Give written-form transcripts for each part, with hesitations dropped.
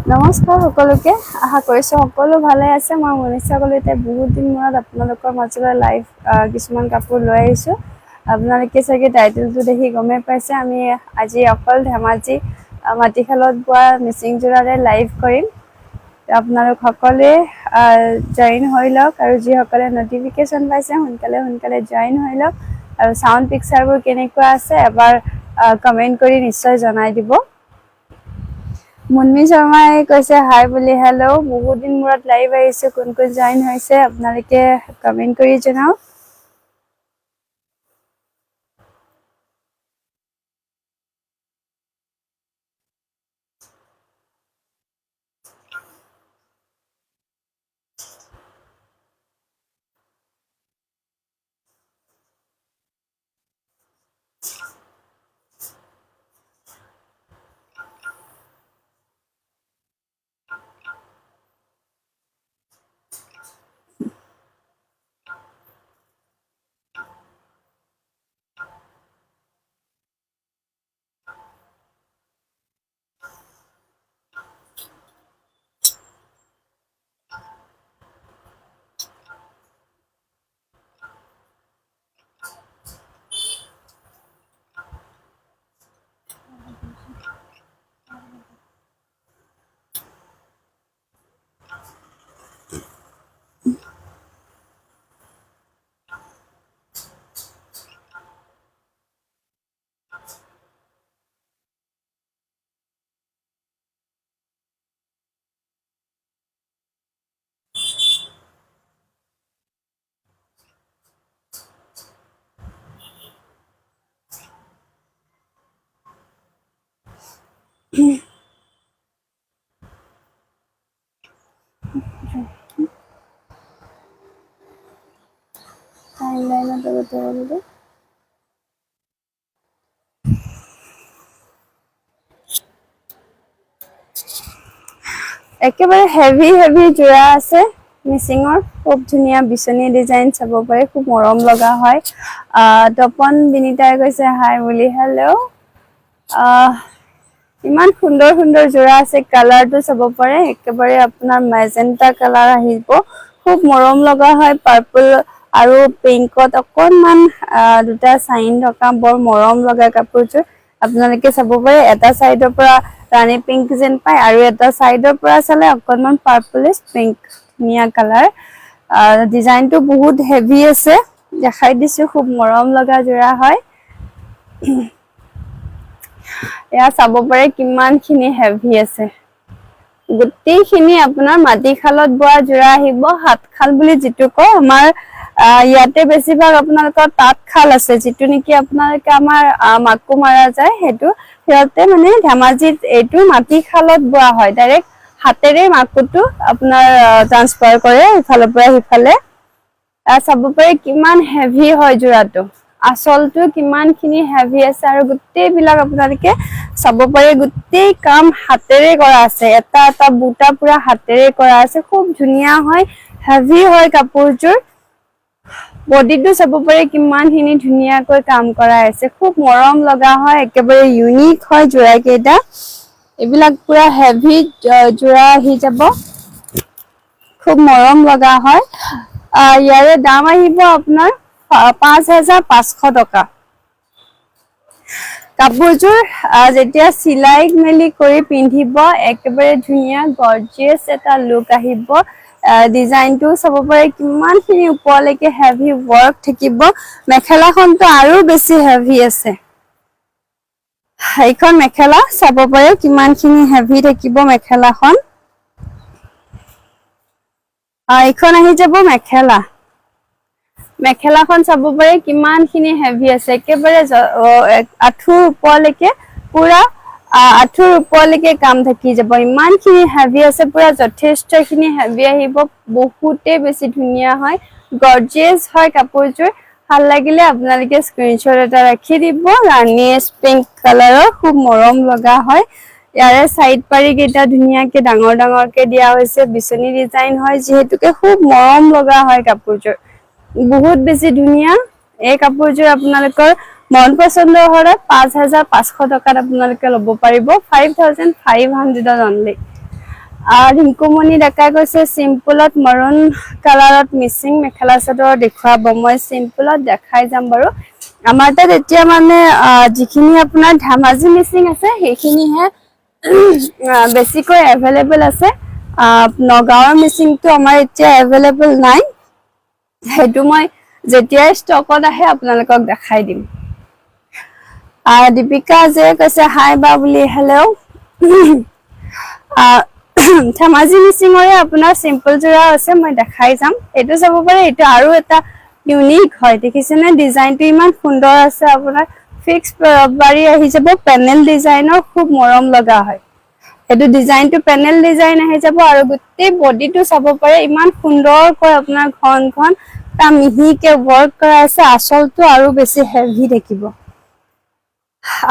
নমস্কাৰ সকলোকে আশা কৰিছো সকলো ভালে আছে মই মনীষা কলিতে বহুত দিন মূৰত আপোনালোকৰ মাজলৈ লাইভ কিছুমান কাপোৰ লৈ আহিছো আপোনালোকে চাগে টাইটেলটো দেখি গমে পাইছে আমি আজি অকল ধেমাজি মাটিখালত বোৱা মিচিং যোৰাৰে লাইভ কৰিম আপোনালোক সকলোৱে জয়েন হৈ লওক আৰু যিসকলে নটিফিকেশ্যন পাইছে সোনকালে জয়েন হৈ লওক আৰু সাউন্ড পিকচাৰবোৰ কেনেকুৱা আছে এবাৰ কমেন্ট কৰি নিশ্চয় জনাই দিব মুন্মি শৰ্মাই কৈছে হাই বুলি হেল্ল বহুত দিন মূৰত লাইভ আহিছে কোন জয়েন হৈছে আপোনালোকে কমেন্ট কৰি জনাওক টাইমলাইনত আগতে একেবাৰে হেভি যোৰা আছে মিচিঙৰ খুব ধুনীয়া বিচনী ডিজাইন চাব পাৰে খুব মৰম লগা হয় তপন বিনিতাই কৈছে হাই বুলি হেল্ল ইমান সুন্দৰ যোৰা আছে কালাৰটো চাব পাৰে একেবাৰে আপোনাৰ মেজেন্টা কালাৰ আহিব খুব মৰম লগা হয় পাৰ্পল আৰু পিংকত অকনমান দুটা চাইন থকা বৰ মৰম লগা কাপোৰযোৰ আপোনালোকে চাব পাৰে এটা সাইডৰ পৰা ৰানী পিংক যেন পায় আৰু এটা সাইডৰ পৰা চালে অকনমান পাৰ্পলিশ পিংক ধুনীয়া কালাৰ ডিজাইনটো বহুত হেভি আছে দেখাই দিছো খুব মৰম লগা যোৰা হয় এয়া চাব পাৰে কিমানখিনি হেভি আছে গোটেইখিনি আপোনাৰ মাটিখালত বোৱা যোৰা আহিব হাতখাল বুলি যিটো কয় আমাৰ ইয়াতে বেছিভাগ আপোনালোকৰ তাঁতখাল আছে যিটো নেকি আপোনালোকে আমাৰ মাকু মাৰা যায় সেইটো সিহঁতে মানে ধেমাজিত এইটো মাটিখালত বোৱা হয় ডাইৰেক্ট হাতেৰে মাকুটো আপোনাৰ ট্ৰান্সফাৰ কৰে ইফালৰ পৰা সিফালে চাব পাৰে কিমান হেভি হয় যোৰাটো আচলটো কিমানখিনি হেভি আছে আৰু গোটেইবিলাক আপোনালোকে চাব পাৰে গোটেই কাম হাতেৰে কৰা আছে এটা বুটা পুৰা হাতেৰে কৰা আছে খুব ধুনীয়া হয় হেভি হয় কাপোৰযোৰ বডিটো চাব পাৰে কিমানখিনি ধুনীয়াকৈ কাম কৰা আছে খুব মৰম লগা হয় একেবাৰে ইউনিক হয় যোৰা কেইটা এইবিলাক পুৰা হেভি যোৰা আহি যাব খুব মৰম লগা হয় ইয়াৰে দাম আহিব আপোনাৰ ৫৫০০ টকা কাপোৰযোৰ যেতিয়া সিলাই মেলি কৰি পিন্ধিব একেবাৰে ধুনীয়া গৰ্জিয়াস এটা লুক আহিব ডিজাইনটো চাব পাৰে কিমানখিনি ওপৰলৈকে হেভি ওয়াৰ্ক থাকিব মেখেলাখনটো আৰু বেছি হেভি আছে এইখন মেখেলা চাব পাৰে কিমানখিনি হেভি থাকিব মেখেলাখন এইখন আহি যাব মেখেলা মেখেলাখন চাব পাৰে কিমানখিনি হেভি আছে একেবাৰে আঁঠুৰ ওপৰলৈকে পুৰা আঁঠুৰ ওপৰলৈকে কাম থাকি যাব ইমানখিনি হেভি আছে পুৰা যথেষ্টখিনি হেভি আহিব বহুতে বেছি ধুনীয়া হয় গৰ্জিয়াছ হয় কাপোৰযোৰ ভাল লাগিলে আপোনালোকে স্ক্ৰিনশ্বট এটা ৰাখি দিব ৰাণীছ পিংক কালাৰৰ খুব মৰম লগা হয় ইয়াৰে সাইড পাৰি কেইটা ধুনীয়াকে ডাঙৰ ডাঙৰকে দিয়া হৈছে বিচনী ডিজাইন হয় যেহেতুকে খুব মৰম লগা হয় কাপোৰযোৰ বহুত বেছি ধুনীয়া এই কাপোৰযোৰ আপোনালোকৰ মন পছন্দৰ হৰে 5500 টকাত আপোনালোকে ল'ব পাৰিব 5500 অনলি ৰিংকুমণি ডেকাই কৈছে সিম্পলত মৰুন কালাৰত মিচিং মেখেলা চাদৰ দেখুৱাব মই সিম্পলত দেখাই যাম বাৰু আমাৰ তাত এতিয়া মানে যিখিনি আপোনাৰ ধামাজি মিচিং আছে সেইখিনিহে বেছিকৈ এভেইলেবল আছে নগাঁৱৰ মিচিংটো আমাৰ এতিয়া এভেইলেবল নাই হেতু মই যেতিয়া ষ্টকত আহে আপোনালোকক দেখাই দিম দীপিকা যে কৈছে হাই বা বুলি হেল্ল ধেমাজি মিচিঙৰে আপোনাৰ সিম্পল জোৰা আছে মই দেখাই যাম এটো চাব পাৰে এটো আৰু এটা ইউনিক হয় দেখিছেনে ডিজাইনটো ইমান সুন্দৰ আছে আপোনাৰ ফিক্স বাৰি আহি যাব পেনেল ডিজাইনৰ খুব মৰম লগা হয় এটো ডিজাইনটো পেনেল ডিজাইন আহি যাব আৰু গোটেই বডিটো চাব পাৰে ইমান সুন্দৰকৈ আপোনাৰ ঘন তা মিহিকে ওয়াৰ্ক কৰা আছে আসলটো আৰু বেছি হেভি দেখিব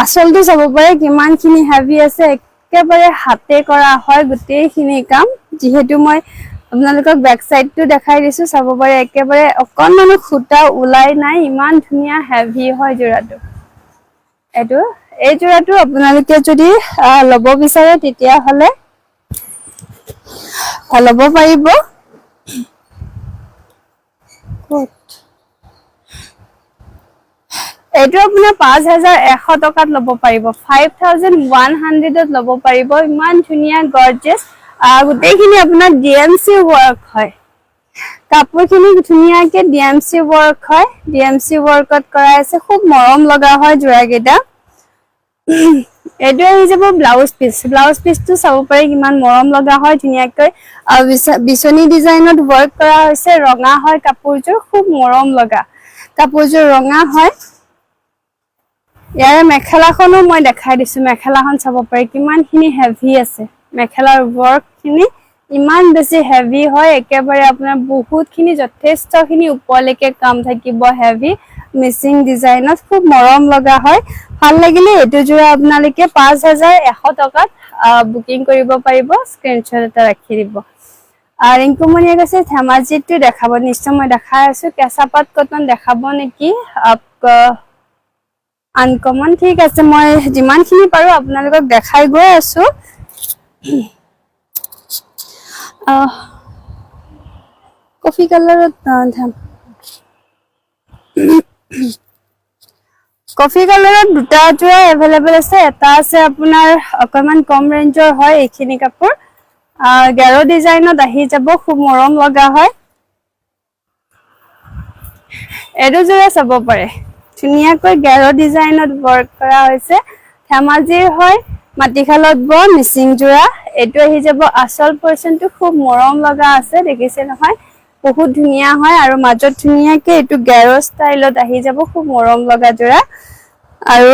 আসলটো চাব পাৰে কিমানখিনি হেভি আছে একেবাৰে হাতে কৰা হয় গোটেইখিনি কাম যেহেতু মই আপোনালোকক ব্যাক সাইডটো দেখাই দিছো চাব পাৰে একেবাৰে অকনমান খুটা উলাই নাই ইমান ধুনীয়া হেভি হয় জোৰাটো এটো এই জোৰাটো আপোনালোকে যদি লব বিচাৰে তেতিয়া হলে লব পাৰিব এটো আপোনাৰ 5100 টকাত লব পাৰিব 5100ত লব পাৰিব ইমান ধুনীয়া গৰ্জিয়াস গোটেইখিনি আপোনাৰ ডিএমসি ওয়াৰ্ক হয় কাপোৰখিনি ধুনীয়াকে ডিএমসি ওয়াৰ্ক হয় ডিএমসি ওয়াৰ্কত কৰা আছে খুব মৰম লগা হয় জোৰাকেইটা এটো আহি যাব ব্লাউজ পিসটো চাব পাৰে কিমান মৰম লগা হয় ধুনীয়াকৈ বিচনী ডিজাইনত ওয়াৰ্ক কৰা হৈছে ৰঙা হয় কাপোৰযোৰ খুব মৰম লগা কাপোৰযোৰ ৰঙা হয় ইয়াৰ মেখেলাখনো মই দেখাই দিছো মেখেলাখন চাব পাৰে কিমানখিনি হেভি আছে মেখেলাৰ ওয়াৰ্কখিনি ইমান বেছি হেভি হয় একেবাৰে আপোনাৰ বহুতখিনি যথেষ্টখিনি ওপৰলৈকে কাম থাকিব হেভি মিচিং ডিজাইনত খুব মৰম লগা হয় ভাল লাগিলে এটো জোৰা আপোনালোকে 5100 টকাত বুকিং কৰিব পাৰিব স্ক্ৰিনশ্বট এটা ৰাখি দিব ৰিংকুমণিয়ে কৈছে ধেমাজিটো দেখাব নিশ্চয় মই দেখাই আছো কেঁচাপাত কটন দেখাব নেকি আনকমন ঠিক আছে মই যিমানখিনি পাৰো আপোনালোকক দেখাই গৈ আছো কফি কালাৰত কফি কালাৰত দুটা জোৰা এভেইলেবল আছে এটা আছে আপোনাৰ অকমান কম ৰেঞ্জৰ হয় এইখিনি কাপোৰ গেৰো ডিজাইনত আহি যাব খুব মৰম লগা হয় এটো জোৰা চাব পাৰে ধুনীয়াকৈ গেৰো ডিজাইনত ওয়াৰ্ক কৰা হৈছে ধেমাজিৰ হয় মাটিখালত ব মিচিং জোৰা এটো আহি যাব আসল পৰ্চনটো খুব মৰম লগা আছে দেখিছে নহয় বহুত ধুনীয়া হয় আৰু মাজত ধুনীয়াকে এটো গেৰো ষ্টাইলত আহি যাব খুব মৰম লগা জোৰা আৰু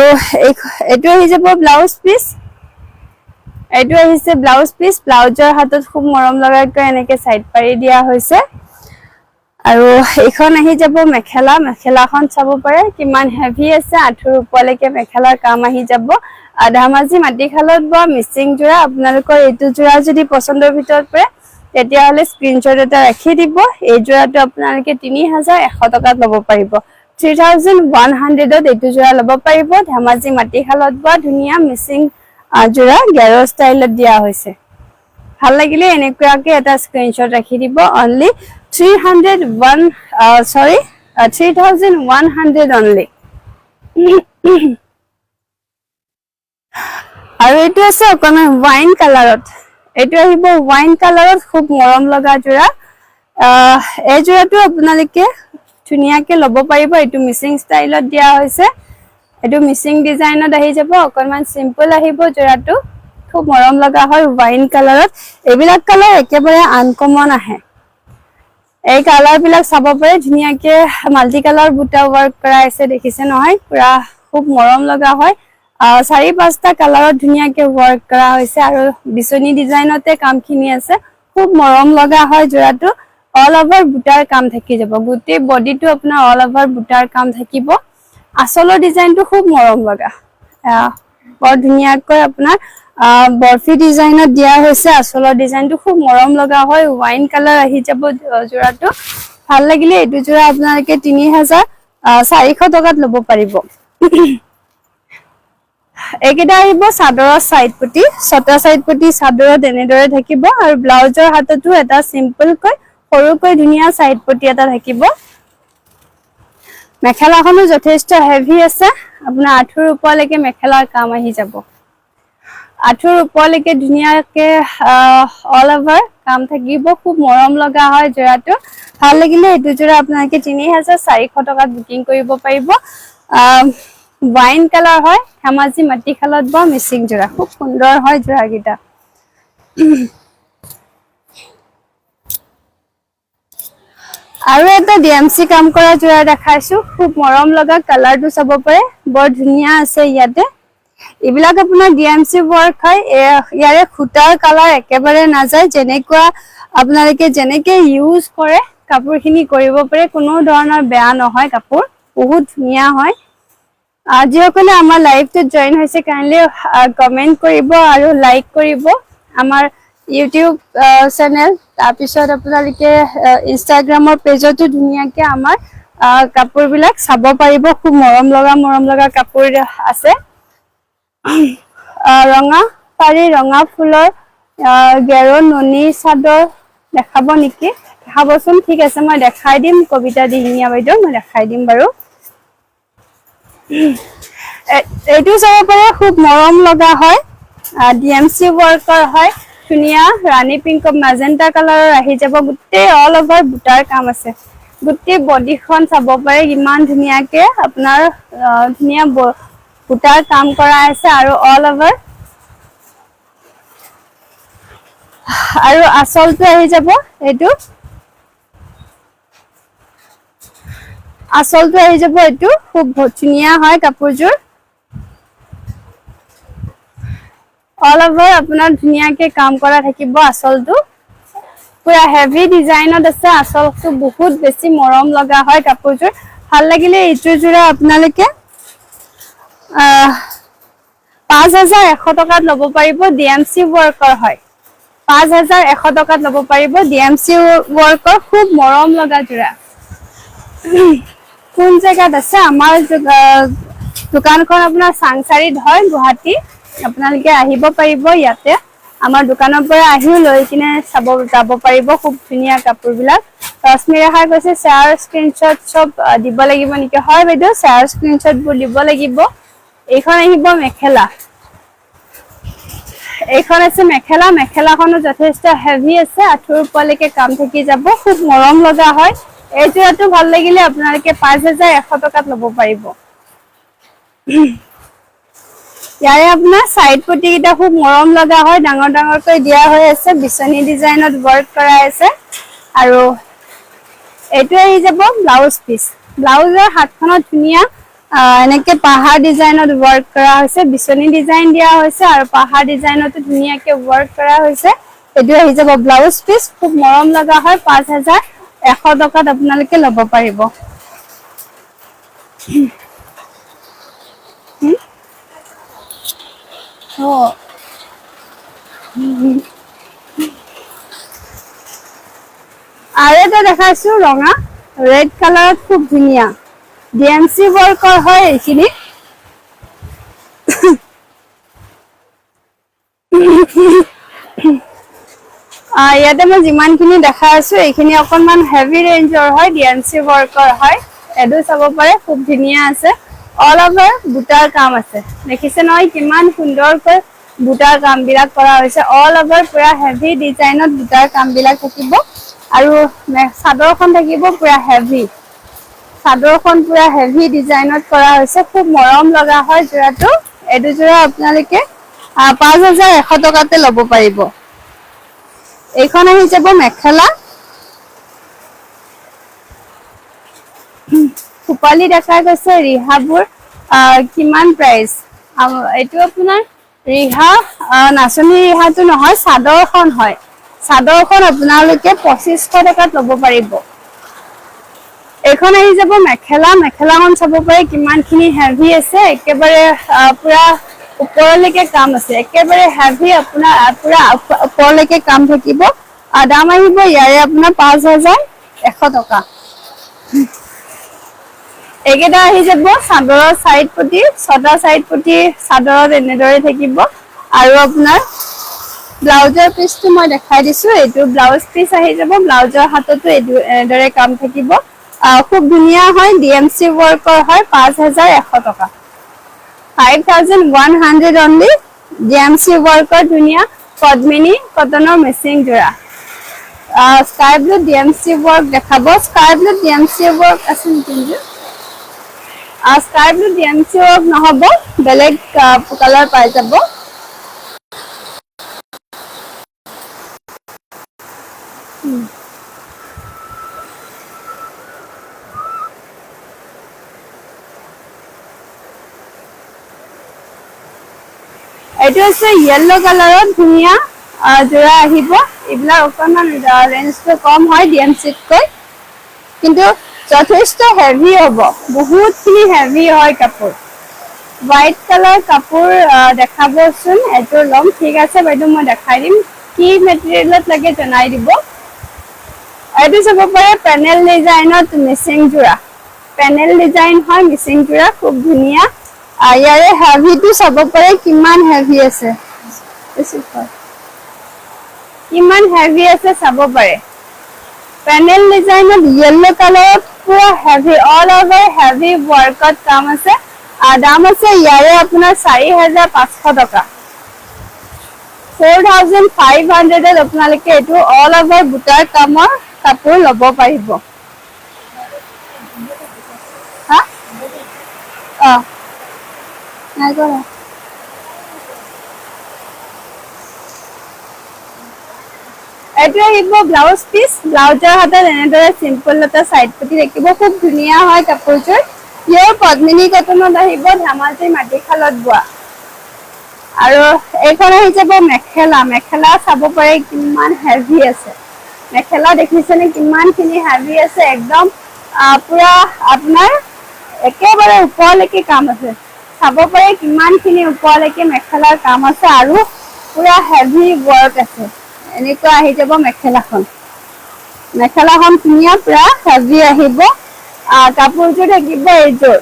এটো আহি যাব ব্লাউজ পিস এটো আহিছে ব্লাউজ পিস ব্লাউজৰ হাতত খুব মৰম লগাকৈ এনেকে সাইড পাৰি দিয়া হৈছে আৰু এইখন আহি যাব মেখেলাখন চাব পাৰে কিমান হেভি আছে আঁঠুৰ ওপৰলৈকে মেখেলাৰ কাম আহি যাব ধেমাজি মাটিখালত ব মিচিং জোৰা আপোনালোকৰ এইটো জোৰা যদি পছন্দৰ ভিতৰত পৰে তেতিয়া হলে স্ক্ৰিনশ্বট এটা ৰাখি দিব এই জোৰাটো আপোনালোকে 3100 টকাত ল'ব পাৰিব 3100ত এইটো জোৰা ল'ব পাৰিব ধেমাজি মাটিখালত ব ধুনীয়া মিচিং জোৰা গেৰো ষ্টাইলত দিয়া হৈছে ভাল লাগিলে এনেকুৱাকে এটা স্ক্ৰিনশ্বট ৰাখি দিব অনলি 3100 অনলি আৰু এটো আছে অকমান ওয়াইন কালাৰত এটো আহিব ওয়াইন কালাৰত খুব মৰম লগা জোৰা এই জোৰাটো আপোনালোকে ধুনীয়াকে ল'ব পাৰিব এটো মিচিং ষ্টাইলত দিয়া হৈছে এটো মিচিং ডিজাইনত আহি যাব অকমান সিম্পল আহিব জোৰাটো খুব মৰম লগা হয় ওয়াইন কালাৰত এবিলাক কালাৰ একেবাৰে আনকমন আহে এই কালাৰ বিলাক চাব পাৰে ধুনীয়াকে মাল্টি কালাৰ বুটা ওয়াৰ্ক কৰা আছে দেখিছে নহয় পুৰা খুব মৰম লগা হয় 4-5টা কালাৰত ধুনীয়াকে ওয়াৰ্ক কৰা হৈছে আৰু বিচনী ডিজাইনতে কামখিনি আছে খুব মৰম লগা হয় জোৰাটো অল ওভাৰ বুটাৰ কাম থাকি যাব গোটেই বডিটো আপোনাৰ অল ওভাৰ বুটাৰ কাম থাকিব আসলৰ ডিজাইনটো খুব মৰম লগা বৰ ধুনীয়াকৈ আপোনাৰ বৰফি ডিজাইনত দিয়া হৈছে আসলৰ ডিজাইনটো খুব মৰম লগা হয় ওয়াইন কালাৰ আহি যাব জোৰাটো ভাল লাগিলে এটো জোৰা আপোনালোকে 3400 টকাত ল'ব পাৰিব একেটা আহিব চাদৰৰ সাইড পটি ছটা সাইড পটি চাদৰত এনেদৰে থাকিব আৰু ব্লাউজৰ হাতটো এটা সিম্পল কৈ সৰুকৈ ধুনীয়া সাইড পটি এটা থাকিব মেখেলাখনো যথেষ্ট হেভি আছে আপোনাৰ আঁঠুৰ ওপৰলৈকে মেখেলাৰ কাম আহি যাব আঁঠুৰ ওপৰলৈকে ধুনীয়াকে অল ওভাৰ কাম থাকিব খুব মৰম লগা হয় জোৰাটো ভাল লাগিলে এটো জোৰা আপোনালোকে 3400 টকাত বুকিং কৰিব পাৰিব ওয়াইন কালাৰ হয় হেমাজি মাটি খালত বা মিচিং জোৰা খুব সুন্দৰ হয় জোৰা গিটা আৰু এটা ডিএমসি কাম কৰা জোৰা দেখাইছো খুব মৰম লগা কালাৰটো চাব পাৰে বৰ ধুনীয়া আছে ইয়াতে ইবিলাক আপোনাৰ ডিএমসি ওয়াৰ্ক হয় ইয়াৰে খুটাৰ কালাৰ একেবাৰে না যায় যেনেকুৱা আপোনালোকে যেনেকে ইউজ কৰে কাপোৰখিনি কৰিব পাৰে কোনো ধৰণৰ বেয়া নহয় কাপোৰ বহুত ধুনীয়া হয় যিসকলে আমাৰ লাইভটো জয়েন হৈছে কাইন্ডলি কমেন্ট কৰিব আৰু লাইক কৰিব আমাৰ ইউটিউব চেনেল তাৰপিছত আপোনালোকে ইনষ্টাগ্ৰামৰ পেজতো ধুনীয়াকে আমাৰ কাপোৰবিলাক চাব পাৰিব খুব মৰম লগা কাপোৰ আছে ৰঙা পাৰি ৰঙা ফুলৰ গেৰো ননি চাদৰ দেখাব নেকি দেখাবচোন ঠিক আছে মই দেখাই দিম কবিতা দিহিঙীয়া বাইদেউ মই দেখাই দিম বাৰু এইটো চাব পাৰে খুব মৰম লগা হয় ডিএমসি ওয়াৰ্কাৰ হয় ধুনীয়া ৰাণী পিংক মেজেন্টা কালাৰৰ আহি যাব গোটেই অল ওভাৰ বুটাৰ কাম আছে গোটেই বডিখন চাব পাৰে ইমান ধুনীয়াকে আপোনাৰ ধুনীয়া বুটাৰ কাম কৰা আছে আৰু অল ওভাৰ আৰু আসলটো আহি যাব এইটো আসলটো আহি যাব এইটো খুব ধুনীয়া হয় কাপোৰজোৰ অল ওভাৰ আপোনাৰ ধুনীয়াকে কাম কৰা থাকিব আসলটো পুৰা হেভি ডিজাইনত আছে আসলটো বহুত বেছি মৰম লগা হয় কাপোৰজোৰ ভাল লাগিলে এইটো জোৰা আপোনালোকে 5100 টকাত ল'ব পাৰিব ডিএমসি ওয়াৰ্কাৰ হয় 5100 টকাত ল'ব পাৰিব ডিএমসি ওয়াৰ্কাৰ খুব মৰম লগা জোৰা কোন জায়গাত আছে আমাৰ দোকানখন আপোনাৰ সাংসাৰিত হয় গুৱাহাটী আপোনালোকে আহিব পাৰিব ইয়াতে আমাৰ দোকানৰ পৰা আহিও লৈ কিনে যাব পাৰিব খুব ধুনীয়া কাপোৰবিলাক ৰশ্মিৰেখা কৈছে শেয়াৰ স্ক্ৰিনশ্বট সব দিব লাগিব নেকি হয় বাইদেউ শেয়াৰ স্ক্ৰিনশ্বট বোৰ দিব লাগিব এইখন আহিব মেখেলা এইখন আছে মেখেলাখনো যথেষ্ট হেভি আছে আঁঠুৰ ওপৰলৈকে কাম থাকি যাব খুব মৰম লগা হয় এই জোৰাটো ভাল লাগিলে আপোনালোকে 5100 টকাত ল'ব পাৰিব ইয়াৰে আপোনাৰ সাইড পটি কিটা খুব মৰম লগা হয় ডাঙৰকৈ দিয়া হৈ আছে বিচনী ডিজাইনত ওয়াৰ্ক কৰা আছে আৰু এইটো আহি যাব ব্লাউজ পিস ব্লাউজৰ হাতখনত ধুনীয়া এনেকে পাহাৰ ডিজাইনত ওয়াৰ্ক কৰা হৈছে বিচনী ডিজাইন দিয়া হৈছে আৰু পাহাৰ ডিজাইনতো ধুনীয়াকে ওয়াৰ্ক কৰা হৈছে এইটো আহি যাব ব্লাউজ পিস খুব মৰম লগা হয় 5100 টকাত আপোনালোকে ল'ব পাৰিব আৰু এটা দেখাইছো ৰঙা ৰেড কালাৰত খুব ধুনীয়া ডিএমসি ওয়াৰ্কাৰ হয় এইখিনি ইয়াতে মই যিমানখিনি দেখাই আছো এইখিনি অকনমান হেভি ৰেঞ্জৰ হয় ডিএমসি ওয়াৰ্কাৰ হয় এডু চাব পাৰে খুব ধুনীয়া আছে অল ওভাৰ বুটাৰ কাম আছে দেখিছে নহয় কিমান সুন্দৰকৈ বুটাৰ কাম বিলাক কৰা হৈছে অল ওভাৰ পুৰা হেভি ডিজাইনত বুটাৰ কাম বিলাক থাকিব আৰু চাদৰখন থাকিব পুৰা হেভি চাদৰখন পুৰা হেভি ডিজাইনত কৰা হৈছে খুব মৰম লগা হয় জোৰাটো এডু জোৰা আপোনালোকে 5100 টকাতে ল'ব পাৰিব এইখন আহি যাব মেখেলা ৰূপালী দেখা গৈছে ৰিহাবোৰ কিমান প্ৰাইস এইটো আপোনাৰ ৰিহা নাচনী ৰিহাটো নহয় চাদৰখন হয় চাদৰখন আপোনালোকে 2500 টকাত ল'ব পাৰিব এখন আহি যাব মেখেলাখন চাব পাৰে কিমানখিনি হেভি আছে একেবাৰে পুৰা ওপৰলৈকে কাম আছে একেবাৰে হেভি আপোনাৰ পুৰা ওপৰলৈকে কাম থাকিব দাম আহিব ইয়াৰে আপোনাৰ 5100 টকা একেটা আহি যাব চাদৰৰ সাইড পটি ছটা সাইড পটি চাদৰত এনেদৰে থাকিব আৰু আপোনাৰ ব্লাউজৰ পিচটো মই দেখাই দিছো এইটো ব্লাউজ পিচ আহি যাব ব্লাউজৰ হাততো এনেদৰে কাম থাকিব খুব ধুনিয়া হয় ডিএমসি ওয়াৰ্কৰ হয় 5100 টকা 5100 only ডিএমসি ওয়াৰ্কৰ ধুনিয়া পদ্মিনী কটনৰ মেচিং জোৰা স্কাই ব্লু ডিএমসি ওয়ার্ক দেখাব স্কাই ব্লু ডিএমসি ওয়ার্ক আছে নেকি স্কাই ব্লু ডিএমসি ওয়ার্ক নহব বেলেগ কালার পাই যাব এইটো আছে ইয়েলো কালাৰত ধুনিয়া জোৰা আহিব ইবলা অকমান ৰেঞ্জটো কম হয় ডিএমসিতকৈ কিন্তু যথেষ্ট হেভি হ'ব বহুতখিনি হেভি হয় কাপোৰ হোয়াইট কালাৰ কাপোৰ দেখাবচোন এটো লম ঠিক আছে বাইদেউ মই দেখাই দিম কি মেটেৰিয়েলত লাগে জনাই দিব এইটো চাব পাৰে পেনেল ডিজাইনত মিচিং জোৰা পেনেল ডিজাইন হয় মিচিং জোৰা খুব ধুনিয়া ইয়াৰে হেভিটো চাব পাৰে কিমান হেভি আছে কিমান হেভি আছে চাব পাৰে পেনেল ডিজাইনত ইয়েলো কালাৰত পুৰা হেভি অল ওভাৰ হেভি ওয়াৰ্কত কাম আছে দাম আছে ইয়াৰে আপোনাৰ 4500 টকা 4500 আপোনালোকে এটো অল ওভাৰ বুটাৰ কামৰ কাপোৰ ল'ব পাৰিব হা নাই কৰা এটো আহিব ব্লাউজ পিস ব্লাউজৰ হাতত এনেদৰে সিম্পল এটা সাইড পটি ৰাখিব খুব ধুনিয়া হয় কাপোৰযোৰ ইয়াৰ পদ্মিনী কটনত আহিব ধেমাজি মাটিখালত বোৱা আৰু এইখন আহি যাব মেখেলা চাব পাৰে কিমান হেভি আছে মেখেলা দেখিছেনে কিমানখিনি হেভি আছে একদম পুৰা আপোনাৰ একেবাৰে ওপৰলৈকে কাম আছে চাব পাৰে কিমানখিনি ওপৰলৈকে মেখেলাৰ কাম আছে আৰু পুৰা হেভি ওয়াৰ্ক আছে এনেকুৱা আহি যাব মেখেলাখন ধুনিয়া পুৰা হেভি আহিব কাপোৰযোৰ থাকিব এইযোৰ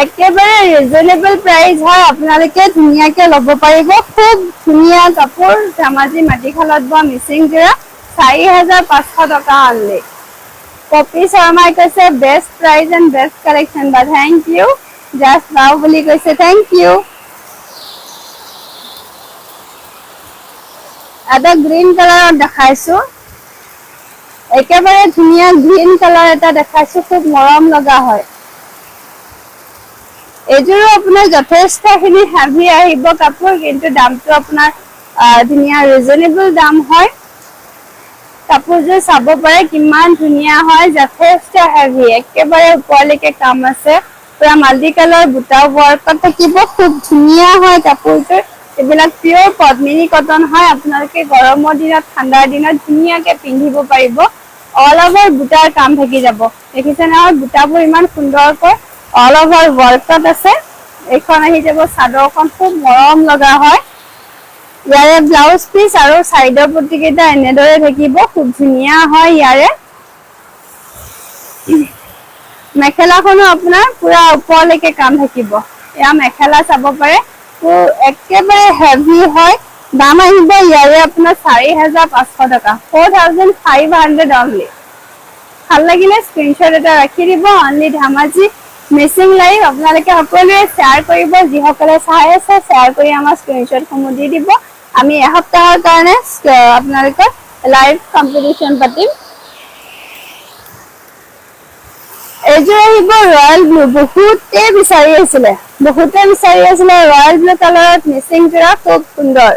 একেবাৰে ৰিজনেবল প্ৰাইস হয় আপোনালোকে ধুনিয়াকে ল'ব পাৰিব খুব ধুনিয়া কাপোৰ ধেমাজি মাটিখালত বোৱা মিচিং জোৰা 4500 টকা অনলি কপি শৰ্মাই কৈছে best price and best collection বা থ্যাংক ইউ জাষ্ট নাও বুলি কৈছে থ্যাংক ইউ এটা গ্ৰীন কালাৰত দেখাইছো একেবাৰে ধুনিয়া গ্ৰীন কালাৰ এটা দেখাইছো খুব মৰম লগা হয় এযোৰো আপোনাৰ যথেষ্টখিনি হেভি আহিব কাপোৰ কিন্তু দামটো আপোনাৰ ধুনিয়া ৰিজনেবল দাম হয় কাপোৰযোৰ চাব পাৰে কিমান ধুনিয়া হয় যথেষ্ট হেভি একেবাৰে ওপৰলৈকে কাম আছে পুৰা মাল্টি কালাৰ বুটা ওয়াৰ্কত থাকিব খুব ধুনিয়া হয় কাপোৰযোৰ এবিলাক পিওৰ পদ্মিনী কটন হয় আপোনালোকে গৰমৰ দিনত ঠাণ্ডাৰ দিনত ধুনিয়াকে পিন্ধিব পাৰিব অল ওভাৰ বুটাৰ কাম থাকি যাব দেখিছেনে আৰু বুটাবোৰ ইমান সুন্দৰকৈ অল ওভাৰ ওয়াৰ্কত আছে এখন আহি যাব চাদৰখন খুব মৰম লগা হয় ইয়াৰে ব্লাউজ পিস আৰু সাইডৰ পটিকেইটা এনেদৰে থাকিব খুব ধুনিয়া হয় ইয়াৰে মেখেলাখনো আপোনাৰ পুৰা ওপৰলৈকে কাম থাকিব এয়া মেখেলা চাব পাৰে একেবাৰে হেভি হয় দাম আহিব ইয়াৰে আপোনাৰ 4500 টকা 4500 অনলি ভাল লাগিলে স্ক্ৰিনশ্বট এটা ৰাখি দিব অনলি ধেমাজি মিচিং লাইভ আপোনালোকে সকলোৱে শ্বেয়াৰ কৰিব যিসকলে চাই আছে শ্বেয়াৰ কৰি আমাৰ স্ক্ৰিনশ্বট সমূহ দি দিব আমি এসপ্তাহৰ কাৰণে আপোনালোকৰ লাইভ কম্পিটিশন পাতিম এইযোৰ আহিব ৰয়েল ব্লু বহুতে বিচাৰি আছিলে ৰয়েল ব্লু কালাৰত মিচিং জোৰা খুব সুন্দৰ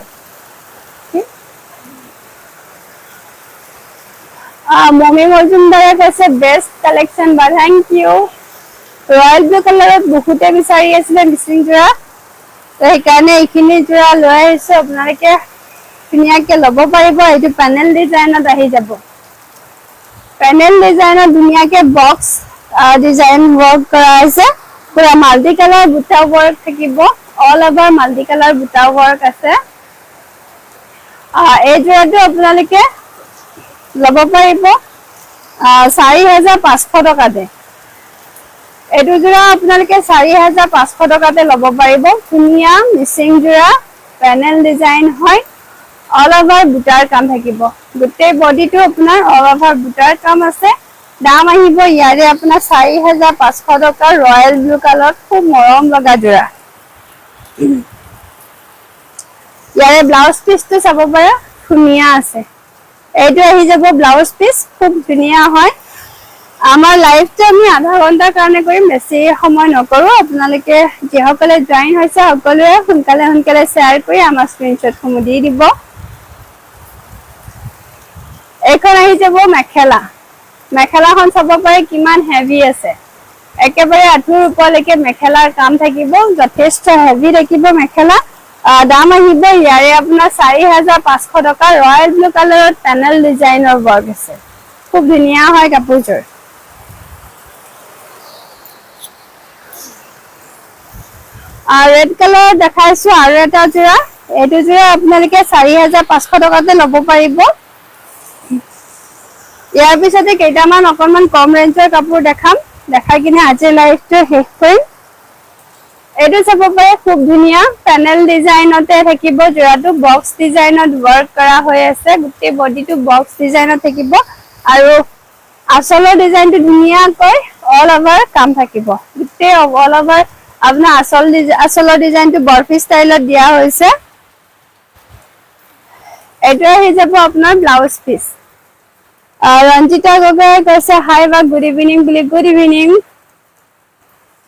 মমি মজুমদাৰে কৈছে বেষ্ট কালেকশ্যন বা থেংক ইউ ৰয়েল ব্লু কালাৰত বহুতে বিচাৰি আছিলে মিচিং যোৰা তো সেইকাৰণে এইখিনি যোৰা লৈ আহিছো আপোনালোকে ধুনীয়াকে ল'ব পাৰিব এইটো পেনেল ডিজাইনত আহি যাব পেনেল ডিজাইনত ধুনীয়াকে বক্স ডিজাইন ৱৰ্ক কৰা আছে পুৰা মাল্টি কালাৰ বুটা ৱৰ্ক থাকিব অল ওভাৰ মাল্টি কালাৰ বুটা ৱৰ্ক আছে এই যোৰাটো আপোনালোকে ল'ব পাৰিব 4500 টকাতে এইটো যোৰা আপোনালোকে 4500 টকাতে ল'ব পাৰিব ধুনীয়া মিচিং যোৰা পেনেল ডিজাইন হয় অল ওভাৰ বুটাৰ কাম থাকিব গোটেই বডিটো আপোনাৰ অল ওভাৰ বুটাৰ কাম আছে দাম আহিব ইয়াৰে আপোনাৰ 4500 টকা ৰয়েল ব্লু কালাৰ খুব মৰম লগা যোৰা ইয়াৰে ব্লাউজ পিসটো চাব পাৰা ধুনীয়া আছে এইটো আহি যাব ব্লাউজ পিস খুব ধুনীয়া হয় আমাৰ লাইভটো আমি আধা ঘন্টাৰ কাৰণে কৰিম বেছি সময় নকৰো আপোনালোকে যিসকলে জয়েন হৈছে সকলোৱে সোনকালে শ্বেয়াৰ কৰি আমাৰ স্ক্ৰিনশ্বটসমূহ দি দিব এখন আহি যাব মেখেলাখন চাব পাৰে কিমান হেভি আছে একেবাৰে আঁঠুৰ ওপৰলৈকে মেখেলাৰ কাম থাকিব যথেষ্ট হেভি থাকিব মেখেলা দাম আহিব ইয়াৰে আপোনাৰ 4500 টকা ৰয়েল ব্লু কালাৰত পেনেল ডিজাইনৰ ৱৰ্ক আছে খুব ধুনীয়া হয় কাপোৰযোৰ ৰেড কালাৰ দেখাইছো আৰু এটা যোৰা এইটো যোৰা আপোনালোকে 4500 টকাতে ল'ব পাৰিব ইয়াৰ পিছতে কেইটামান অকনমান কম ৰেঞ্জৰ কাপোৰ দেখাই কিনে আজিৰ লাইভটো শেষ কৰিম এইটো চাব পাৰে খুব ধুনীয়া পেনেল ডিজাইনতে থাকিব যোৰাটো বক্স ডিজাইনত ৱৰ্ক কৰা হৈ আছে গোটেই বডিটো বক্স ডিজাইনত থাকিব আৰু আঁচলৰ ডিজাইনটো ধুনীয়াকৈ অল ওভাৰ কাম থাকিব গোটেই অল ওভাৰ আপোনাৰ আঁচলৰ ডিজাইনটো বৰফি ষ্টাইলত দিয়া হৈছে এইটো আহি যাব আপোনাৰ ব্লাউজ পিস ৰঞ্জিতা গগৈ কৈছে হাই বা গুড ইভিনিং বুলি গুড ইভিনিং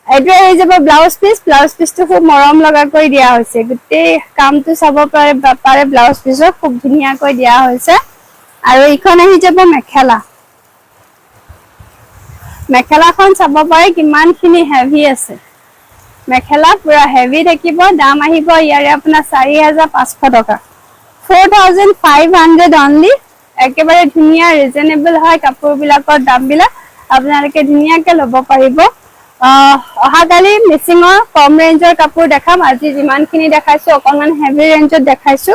এইটো আহি যাব ব্লাউজ পিসটো খুব মৰম লগাকৈ দিয়া হৈছে গোটেই কামটো চাব পাৰে ব্লাউজ পিসৰ খুব ধুনীয়াকৈ দিয়া হৈছে আৰু ইখন আহি যাব মেখেলাখন চাব পাৰে কিমানখিনি হেভি আছে মেখেলা পুৰা হেভি থাকিব দাম আহিব ইয়াৰে আপোনাৰ 4500 টকা 4500 অনলি একেবাৰে ধুনীয়া ৰিজনেবল হয় কাপোৰবিলাকৰ দামবিলাক আপোনালোকে ধুনীয়াকৈ ল'ব পাৰিব অহাকালি মিচিঙৰ কম ৰেঞ্জৰ কাপোৰ দেখাম আজি যিমানখিনি দেখাইছো অকনমান হেভি ৰেঞ্জত দেখাইছো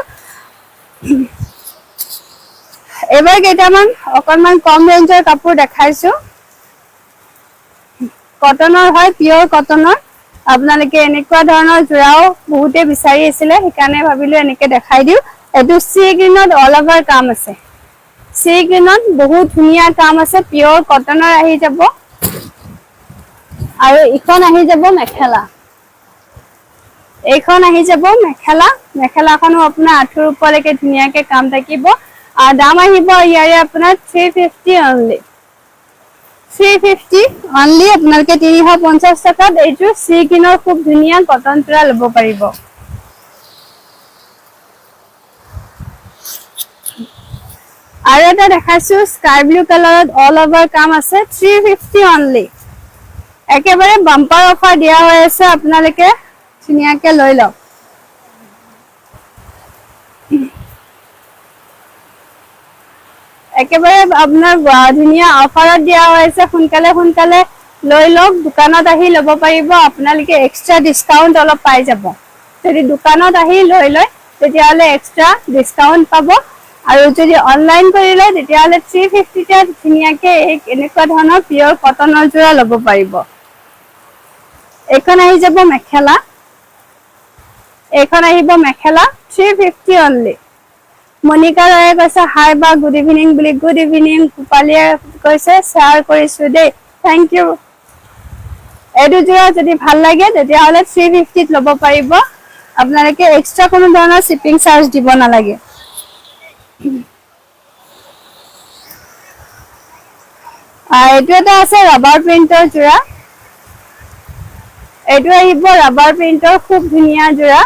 এবাৰ কেইটামান অকনমান কম ৰেঞ্জৰ কাপোৰ দেখাইছো কটনৰ হয় পিয়ৰ কটনৰ আপোনালোকে এনেকুৱা ধৰণৰ যোৰাও বহুতে বিচাৰি আছিলে সেইকাৰণে ভাবিলো এনেকে দেখাই দিও এটো সি গ্ৰীনত অল ওভাৰ কাম আছে সি গ্ৰীনত বহুত ধুনীয়া কাম আছে পিয়ৰ কটনৰ আহি যাব আৰু ইখন আহি যাব মেখেলাখনো আপোনাৰ আঁঠুৰ ওপৰলৈকে ধুনীয়াকে কাম থাকিব দাম আহিব ইয়াৰে আপোনাৰ 350 অনলি আপোনালোকে 350 টকাত এইটো সি গ্ৰীনৰ খুব ধুনীয়া কটন যোৰা ল'ব পাৰিব আৰু এটা দেখাইছো স্কাই ব্লু কালাৰত অল ওভাৰ কাম আছে 350 অনলি একেবাৰে বাম্পাৰ অফাৰ দিয়া হৈ আছে আপোনালোকে ধুনীয়াকে লৈ লওক একেবাৰে আপোনাৰ ধুনীয়া অফাৰত দিয়া হৈ আছে সোনকালে লৈ লওক দোকানত আহি ল'ব পাৰিব আপোনালোকে এক্সট্ৰা ডিসকাউন্ট অলপ পাই যাব যদি দোকানত আহি লৈ লয় তেতিয়াহলে এক্সট্ৰা ডিসকাউন্ট পাব আৰু যদি অনলাইন কৰি লয় তেতিয়াহলে 350 টা ধুনীয়াকে এনেকুৱা ধৰণৰ পিয়ৰ কটনৰ যোৰা ল'ব পাৰিব এখন আহি যাব মেখেলা 350 অনলি মনিকা ৰয়ে কৈছে হাই বা গুড ইভিনিং বুলি গুড ইভিনিং কুপালিয়ে কৈছে শ্বেয়াৰ কৰিছো দেই থ্যাংক ইউ এডু যোৰা যদি ভাল লাগে তেতিয়াহলে 350 ত ল'ব পাৰিব আপোনালোকে এক্সট্ৰা কোনো ধৰণৰ শিপিং চাৰ্জ দিব নালাগে এইটো এটা আছে ৰাবাৰ প্ৰিন্টৰ যোৰা এইটো আহিব ৰাবাৰ প্ৰিন্টৰ খুব ধুনীয়া যোৰা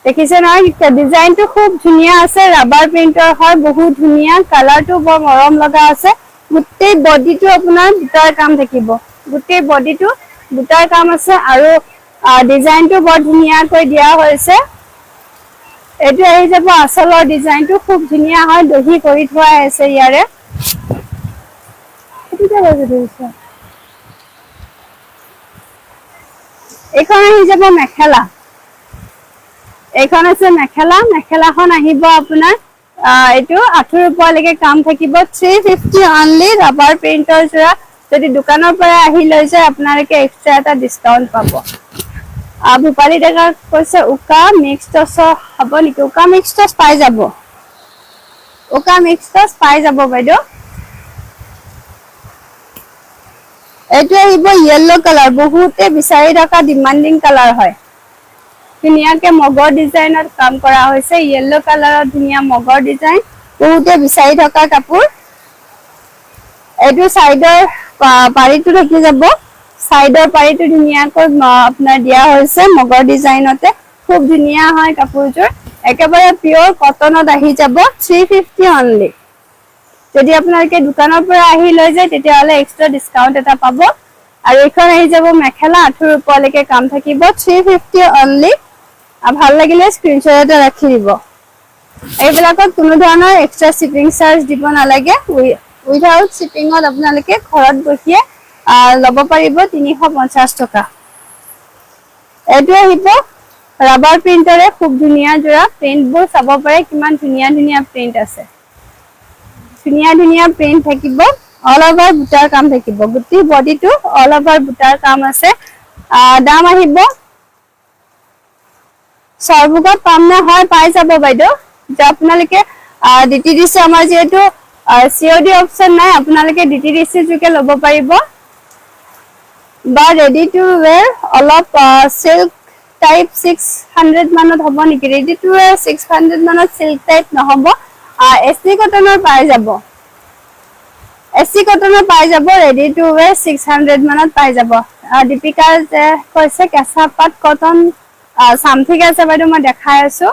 দেখিছে নহয় ডিজাইনটো খুব ধুনীয়া আছে ৰাবাৰ প্ৰিন্টৰ হয় বহুত ধুনীয়া কালাৰটো বৰ মৰম লগা আছে গোটেই বডিটো আপোনাৰ বুটাৰ কাম থাকিব গোটেই বডিটো বুটাৰ কাম আছে আৰু ডিজাইনটো বৰ ধুনীয়াকৈ দিয়া হৈছে এটো আহি যাব আসলৰ ডিজাইনটো খুব ধুনীয়া হয় দহি কৰি থোৱা আছে ইয়াৰে এটোতে বাজে দিছে এখন আহি যাব মেখেলা এখন আছে মেখেলা মেখেলাখন আহিব আপোনাৰ এটো 8 ৰূপলৈকে কাম থাকিব 350 অনলি ৰাবাৰ প্ৰিন্টৰ জোৰা যদি দোকানৰ পৰা আহি লৈ যায় আপোনালোকে এক্সট্ৰা এটা ডিসকাউন্ট পাব ভূপালী ডেকা কৈছে উকা মিক্স টছ হ'ব নেকি উকা মিক্স টছ পাই যাব উকা মিক্স টছ পাই যাব বাইদেউ এটো আহিব ইয়েলো কালাৰ বহুতে বিচাৰি থকা ডিমান্ডিং কালাৰ হয় ধুনীয়াকে মগৰ ডিজাইনত কাম কৰা হৈছে ইয়েলো কালাৰৰ ধুনীয়া মগৰ ডিজাইন বহুতে বিচাৰি থকা কাপোৰ এটো সাইডৰ পাৰিটো থাকি যাব সাইডৰ পাৰিটো ধুনীয়াকৈ আপোনাৰ দিয়া হৈছে মগৰ ডিজাইনতে খুব ধুনীয়া হয় কাপোৰযোৰ একেবাৰে পিওৰ কটনত আহি যাব 350 অনলি যদি আপোনালোকে দোকানৰ পৰা আহি লৈ যায় তেতিয়াহলে এক্সট্ৰা ডিসকাউন্ট এটা পাব আৰু এখন আহি যাব মেখেলা 8 ৰূপলৈকে কাম থাকিব 350 অনলি ভাল লাগিলে স্ক্ৰিনশ্বট এটা ৰাখি দিব এইবিলাকত কোনো ধৰণৰ এক্সট্ৰা শিপিং চাৰ্জ দিব নালাগে উইদাউট শিপিংত আপোনালোকে ঘৰত বহিয়ে লব পাৰিব 350 টকা এটো আহিব ৰাবাৰ প্ৰিন্টৰে খুব ধুনীয়া জোৰা প্ৰিন্টবোৰ চাব পাৰে কিমান ধুনীয়া ধুনীয়া প্ৰিন্ট আছে ধুনীয়া ধুনীয়া প্ৰিন্ট থাকিব অল ওভাৰ বুটাৰ কাম থাকিব গুটি বডিটো অল ওভাৰ বুটাৰ কাম আছে দাম আহিব সৰ্বগত পাম না হয় পাই যাব বাইদেউ যে আপোনালোকে ডিটিডিসি আমাৰ যেটো সিওডি অপচন নাই আপোনালোকে ডিটিডিসি যোগে লব পাৰিব বা ৰেডি টু ওয়্যাৰ অলপ সিল্ক টাইপ 600 মানত হ'ব নেকি ৰেডি টু ওয়্যাৰ 600 মানত সিল্ক টাইপ নহব এসি কটনৰ পাই যাব এসি কটনৰ পাই যাব ৰেডি টু ওয়্যাৰ 600 মানত পাই যাব দীপিকা যে কৈছে কেঁচা পাট কটন সামথিং আছে বাইদেউ মই দেখাই আছো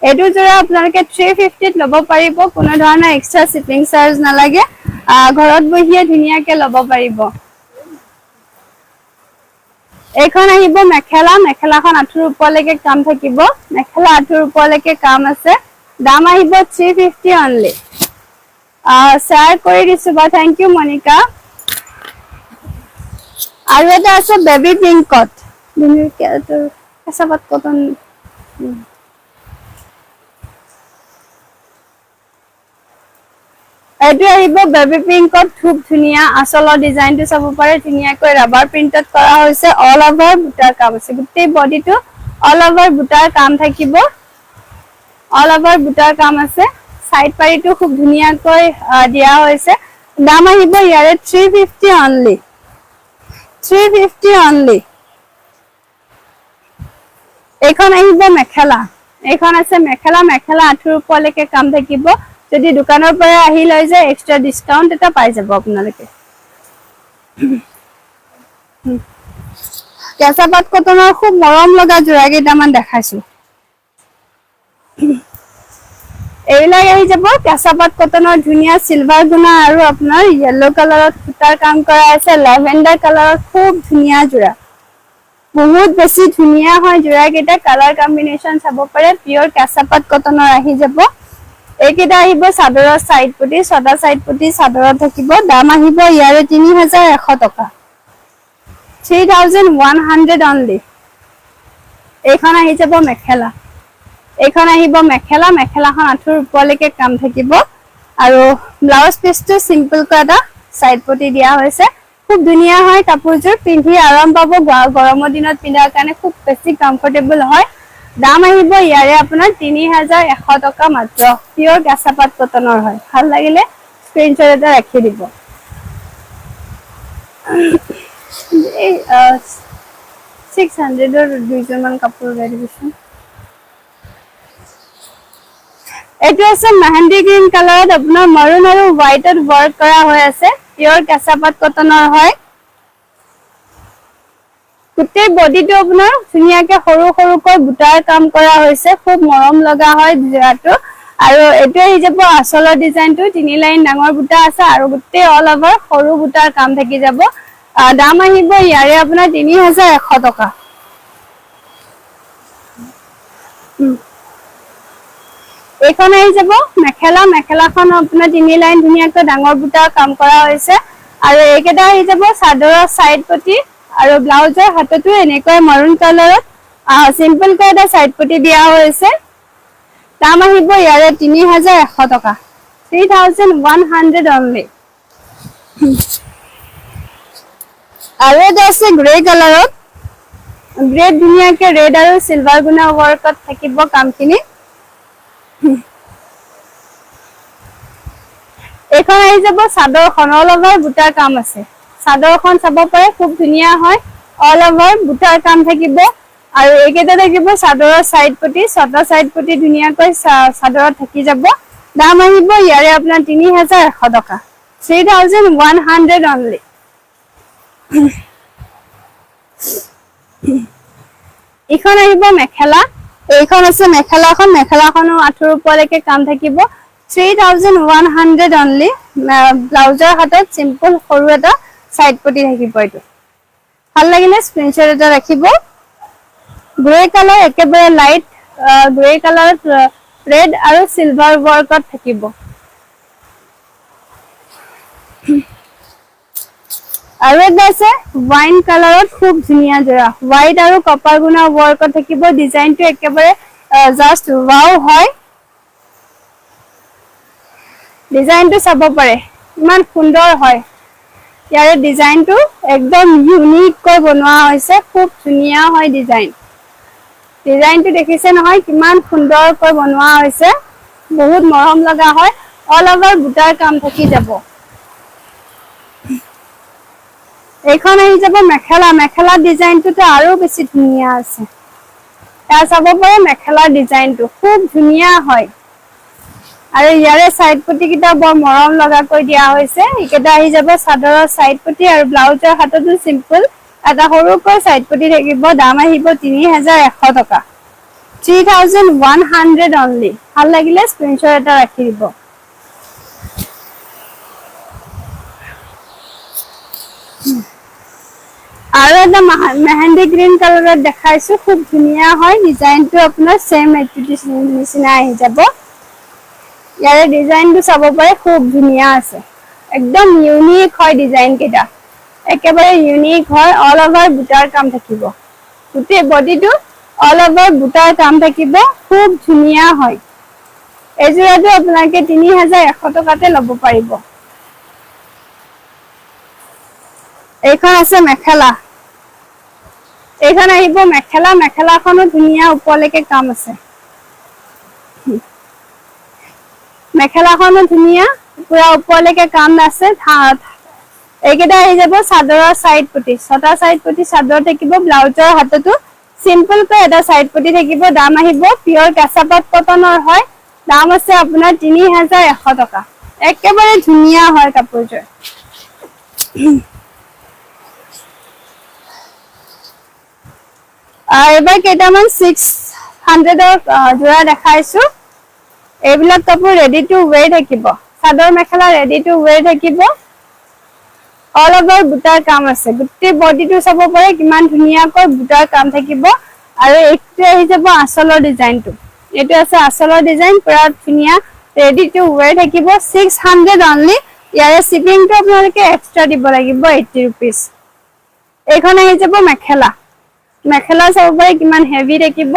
এটো জোৰা আপোনালোকে 350 ত লব পাৰিব কোনো ধৰণৰ এক্সট্ৰা শিপিং চাৰ্জ নালাগে ঘৰত বহিয়ে ধুনীয়াকে লব পাৰিব এখন আহিব মেখেলা মেখেলাখন 8 ৰূপলৈকে কাম থাকিব মেখেলা 8 ৰূপলৈকে কাম আছে দাম আহিব 350 অনলি শ্বেয়াৰ কৰি দিছো বা থ্যাংক ইউ মনিকা আৰু এটা আছে বেবি পিংকত কেঁচাপাত কটন এটো আহিব বেবি পিংকত খুব ধুনীয়া আসলৰ ডিজাইনটো চাব পাৰে ধুনীয়াকৈ ৰাবাৰ প্ৰিন্টত কৰা হৈছে অল ওভাৰ বুটাৰ কাম আছে গোটেই বডিটো অল ওভাৰ বুটাৰ কাম থাকিব অল ওভাৰ বুটাৰ কাম আছে সাইড পাৰিটো খুব ধুনীয়াকৈ দিয়া হৈছে দাম আহিব ইয়াৰে 350 অনলি 350 অনলি এখন আহিব মেখেলা এখন আছে মেখেলা মেখেলা 8 ৰূপলৈকে কাম থাকিব যদি দোকানৰ পৰা আহি লৈ যায় এক্সট্ৰা ডিসকাউন্ট এটা পাই যাব আপোনালোকে কেঁচাপাত কটনৰ খুব মৰম লগা জোৰা কেইটামান দেখাইছো এইবিলাক আহি যাব কেঁচাপাত কটনৰ ধুনীয়া সিলভাৰ গুণা আৰু আপোনাৰ ইয়েলো কালাৰত সুতাৰ কাম কৰা আছে ল্যাভেণ্ডাৰ কালাৰত খুব ধুনীয়া জোৰা বহুত বেছি ধুনীয়া হয় জোৰা কেইটা কালাৰ কম্বিনেশন চাব পাৰে পিওৰ কেঁচাপাত কটনৰ আহি যাব এইকেইটা আহিব সাদৰৰ সাইড পুটি ছটা সাইড পুটি সাদৰত থাকিব দাম আহিব ইয়াৰে 3100 টকা 3100 অনলি এখন আহি যাব মেখেলা এখন আহিব মেখেলা মেখেলাখন 8 ৰূপলৈকে কাম থাকিব আৰু ব্লাউজ পিসটো সিম্পল কৰা সাইড পুটি দিয়া হৈছে খুব ধুনীয়া হয় কাপোৰযোৰ পিন্ধি আৰাম পাব গৰমৰ দিনত পিন্ধাৰ কাৰণে খুব বেছি কমফৰ্টেবল হয় দাম আহিব ইয়াৰে আপোনাৰ 3100 টকা মাত্ৰ পিওৰ কেঁচাপাত কটনৰ হয় ভাল লাগিলে স্ক্ৰিনশ্বট এটা ৰাখি দিব এই 600 ৰ দুইজনমান কাপোৰ ভেৰিয়েশন এটো আছে মেহেন্দি গ্ৰীন কালাৰত আপোনাৰ মাৰুন আৰু হোৱাইটত ওয়াৰ্ক কৰা হৈ আছে পিওৰ কেঁচাপাত কটনৰ হয় গোটেই গোটেই বডিটো আপোনাৰ ধুনীয়াকে সৰু সৰুকৈ বুটাৰ কাম কৰা হৈছে খুব মৰম লগা হয় যোৰাটো আৰু এটো আহি যাব আচলৰ ডিজাইনটো 3 লাইন ডাঙৰ বুটা আছে আৰু গোটেই অল ওভাৰ সৰু বুটাৰ কাম থাকি যাব দাম আহিব ইয়াৰে আপোনাৰ 3100 টকা এইখন আহি যাব মেখেলাখন আপোনাৰ 3 লাইন ধুনীয়াকৈ ডাঙৰ বুটাৰ কাম কৰা হৈছে আৰু এইকেইটা আহি যাব চাদৰৰ সাইড পটি আৰু ব্লাউজৰ হাতটো এনেকৈ মাৰুন কালাৰত সিম্পল কৈ এটা সাইড পটি দিয়া হৈছে দাম আহিব ইয়াৰে 3100 টকা 3100 only আৰু এটা আছে গ্ৰে কালাৰত গ্ৰে ধুনীয়াকৈ ৰেড আৰু সিলভাৰ গুণা ওয়াৰ্কত থাকিব কামখিনি এখন আহি যাব চাদৰখন অল ওভাৰ বুটাৰ কাম আছে চাদৰখন চাব পাৰে খুব ধুনীয়া হয় অল ওভাৰ বুটাৰ কাম থাকিব আৰু এইকেইটা থাকিব চাদৰৰ সাইড পটি ছটা সাইড পটি ধুনীয়াকৈ চাদৰত থাকি যাব দাম আহিব ইয়াৰে আপোনাৰ 3100 টকা 3100 only ইখন আহিব মেখেলা এইখন আছে মেখেলাখনো আঠুৰ ওপৰলৈকে কাম থাকিব 3100 only ব্লাউজৰ হাতত সিম্পল সৰু এটা সাইড পটি থাকিব এটো ভাল লাগিলে স্ক্ৰিনশ্বট এটা ৰাখিব গ্ৰে কালাৰ একেবাৰে লাইট গ্ৰে কালাৰত ৰেড আৰু সিলভাৰ ওয়াৰ্কত থাকিব আৰু এটা আছে ওয়াইন কালাৰত খুব ধুনীয়া জৰা হোৱাইট আৰু কপাৰ গুণা ওয়াৰ্কত থাকিব ডিজাইনটো একেবাৰে জাস্ট ওয়াও হয় ডিজাইনটো চাব পাৰে ইমান সুন্দৰ হয় ইয়াৰে ডিজাইনটো একদম ইউনিক কৈ বনোৱা হৈছে খুব ধুনীয়া হয় ডিজাইনটো দেখিছে নহয় কিমান সুন্দৰ কৈ বনোৱা হৈছে বহুত মৰম লগা হয় অল ওভাৰ বুটাৰ কাম থাকি যাব এইখন আহি যাব মেখেলা ডিজাইনটো আৰু বেছি ধুনীয়া আছে এটা চাব পাৰে মেখেলা ডিজাইনটো খুব ধুনীয়া হয় আৰু ইয়াৰে সাইড পটি কিটা বৰ মৰম লগা কৈ দিয়া হৈছে ইকেটা আহি যাব চাদৰৰ সাইড পটি আৰু ব্লাউজৰ হাতটো সিম্পল এটা সৰুকৈ সাইড পটি থাকিব দাম আহিব 3100 টকা 3100 only ভাল লাগিলে স্ক্ৰিনশ্বট এটা ৰাখি দিব আৰু এটা মেহেন্দি গ্ৰীন কালাৰত দেখাইছো খুব ধুনীয়া হয় ডিজাইনটো আপোনাৰ সেম এটো নিচিনা আহি যাব ইয়াৰে ডিজাইনটো চাব পাৰে খুব ধুনীয়া আছে একদম ইউনিক হয় ডিজাইন কেটা একেবাৰে ইউনিক হয় অল ওভাৰ বুটাৰ কাম থাকিব গোটেই বডিটো অল ওভাৰ বুটাৰ কাম থাকিব খুব ধুনীয়া হয় এজোৰাটো আপোনালোকে 3100 টকাতে ল'ব পাৰিব এইখন আছে মেখেলা এইখন আহিব মেখেলাখনো ধুনীয়া ওপৰলৈকে কাম আছে মেখেলাখনো ধুনীয়া পুৰা ওপৰলৈকে কাম আছে এইকেইটা আহি যাব চাদৰৰ সাইড পটি ছটা সাইড পটি চাদৰ থাকিব ব্লাউজৰ হাতটো সিম্পল কৈ এটা সাইড পটি থাকিব দাম আহিব পিওৰ কাছাপাট কটনৰ হয় দাম আছে আপোনাৰ 3100 টকা একেবাৰে ধুনীয়া হয় কাপোৰযোৰ এবাৰ কেইটামান 600 জোৰা দেখাইছো এইবিলাক কাপোৰ ৰেডি টু ওৱেৰ থাকিব chador mekhela ready to wear থাকিব অল ওভাৰ বুটাৰ কাম আছে গোটেই বডিটো চাব পাৰে কিমান ধুনীয়াকৈ বুটাৰ কাম থাকিব আৰু এইটো আহি যাব আচলৰ ডিজাইনটো এটো আছে আচলৰ ডিজাইন পুৰা ধুনীয়া ৰেডি টু ওৱেৰ থাকিব 600 only ইয়াৰে শিপিংটো আপোনালোকে এক্সট্ৰা দিব লাগিব 80 rupees এইখন আহি যাব মেখেলা চাব পাৰে কিমান হেভি থাকিব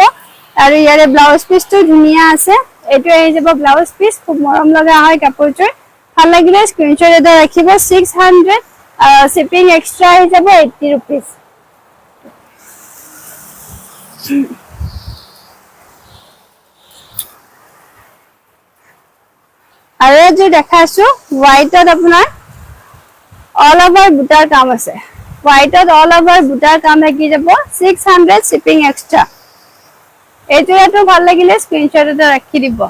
আৰু ইয়াৰে ব্লাউজ পিসটো ধুনীয়া আছে এটো আহি যাব ব্লাউজ পিস খুব মৰম লগা হয় কাপোৰটোৰ ভাল লাগিলে স্ক্ৰিনশ্বট এটা ৰাখিব 600 শিপিং এক্সট্ৰা আহি যাব 80 rupees আৰু যে দেখাইছো হোৱাইটত আপোনাৰ অল ওভাৰ বুটাৰ কাম আছে হোৱাইটত অল ওভাৰ বুটাৰ কাম থাকি যাব 600 শিপিং এক্সট্ৰা এইটোটো ভাল লাগিলে স্ক্ৰিনশ্বট এটা ৰাখি দিব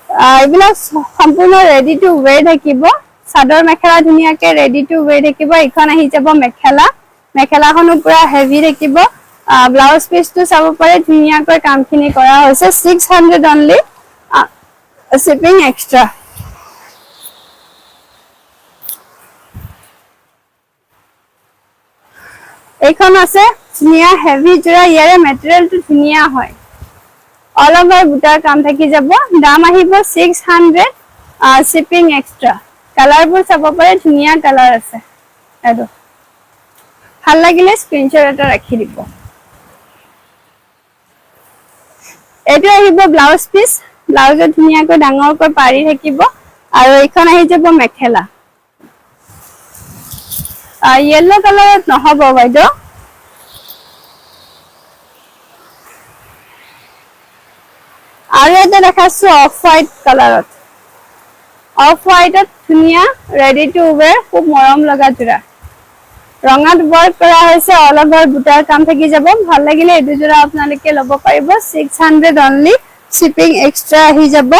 এইবিলাক সম্পূৰ্ণ ৰেডি টু ওৱেৰ থাকিব চাদৰ মেখেলা ধুনীয়াকে ৰেডি টু ৱেৰ থাকিব এইখন আহি যাব মেখেলা মেখেলাখনো পুৰা হেভি থাকিব ব্লাউজ পিচটো চাব পাৰে ধুনীয়াকৈ কামখিনি কৰা হৈছে 600 অনলি শিপিং এক্সট্ৰা এইখন আছে ধুনীয়া হেভি জোৰা ইয়াৰে মেটেৰিয়েলটো ধুনীয়া হয় অল ওভাৰ বুটাৰ কাম থাকি যাব দাম আহিব 600 শিপিং এক্সট্ৰা কালাৰবোৰ চাব পাৰে ধুনীয়া কালাৰ আছে আৰু ভাল লাগিলে স্ক্ৰিনশ্বট এটা ৰাখি দিব এটো আহিব ব্লাউজ পিস ব্লাউজত ধুনীয়াকৈ ডাঙৰকৈ পাৰি থাকিব আৰু এইখন আহি যাব মেখেলা येलो কালাৰত নহব বাইদেউ আৰু এটা দেখাছো অফ হোৱাইট কালাৰত অফ হোৱাইটত ধুনীয়া ৰেডি টু ওৱেৰ খুব মৰম লগা জোৰা ৰঙাত ওয়াৰ্ক কৰা হৈছে অল ওভাৰ বুটাৰ কাম থাকি যাব ভাল লাগিলে এই দুজোৰা আপোনালোকে ল'ব পাৰিব 600 অনলি শিপিং এক্সট্ৰা আহি যাব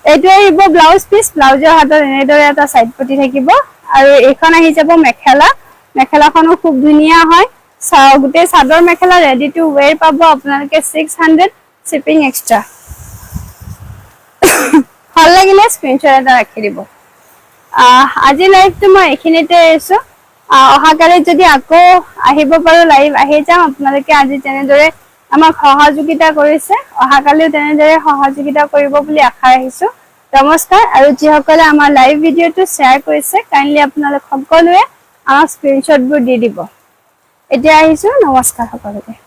এটো আহিব ব্লাউজ পিস ব্লাউজৰ হাতত এনেদৰে এটা সাইড পটি থাকিব আৰু এইখন আহি যাব মেখেলা মেখেলাখনো খুব ধুনীয়া হয় গোটেই chador mekhela ready to wear পাব আপোনালোকে 600 শিপিং এক্সট্ৰা ভাল লাগিলে স্ক্ৰিনশ্বট এটা ৰাখি দিব আজি লাইভটো মই এখিনিতে এৰিছো অহাকালি যদি আকৌ আহিব পাৰো লাইভ আহি যাম আপোনালোকে আজি তেনেদৰে আমাক সহযোগিতা কৰিছে অহাকালিও তেনেদৰে সহযোগিতা কৰিব বুলি আশা ৰাখিছো নমস্কাৰ আৰু যিসকলে আমাৰ লাইভ ভিডিওটো শ্বেয়াৰ কৰিছে কাইন্ডলি আপোনালোক সকলোৱে আমাক স্ক্ৰিনশ্বটবোৰ দি দিব এতিয়া আহিছো নমস্কাৰ সকলোকে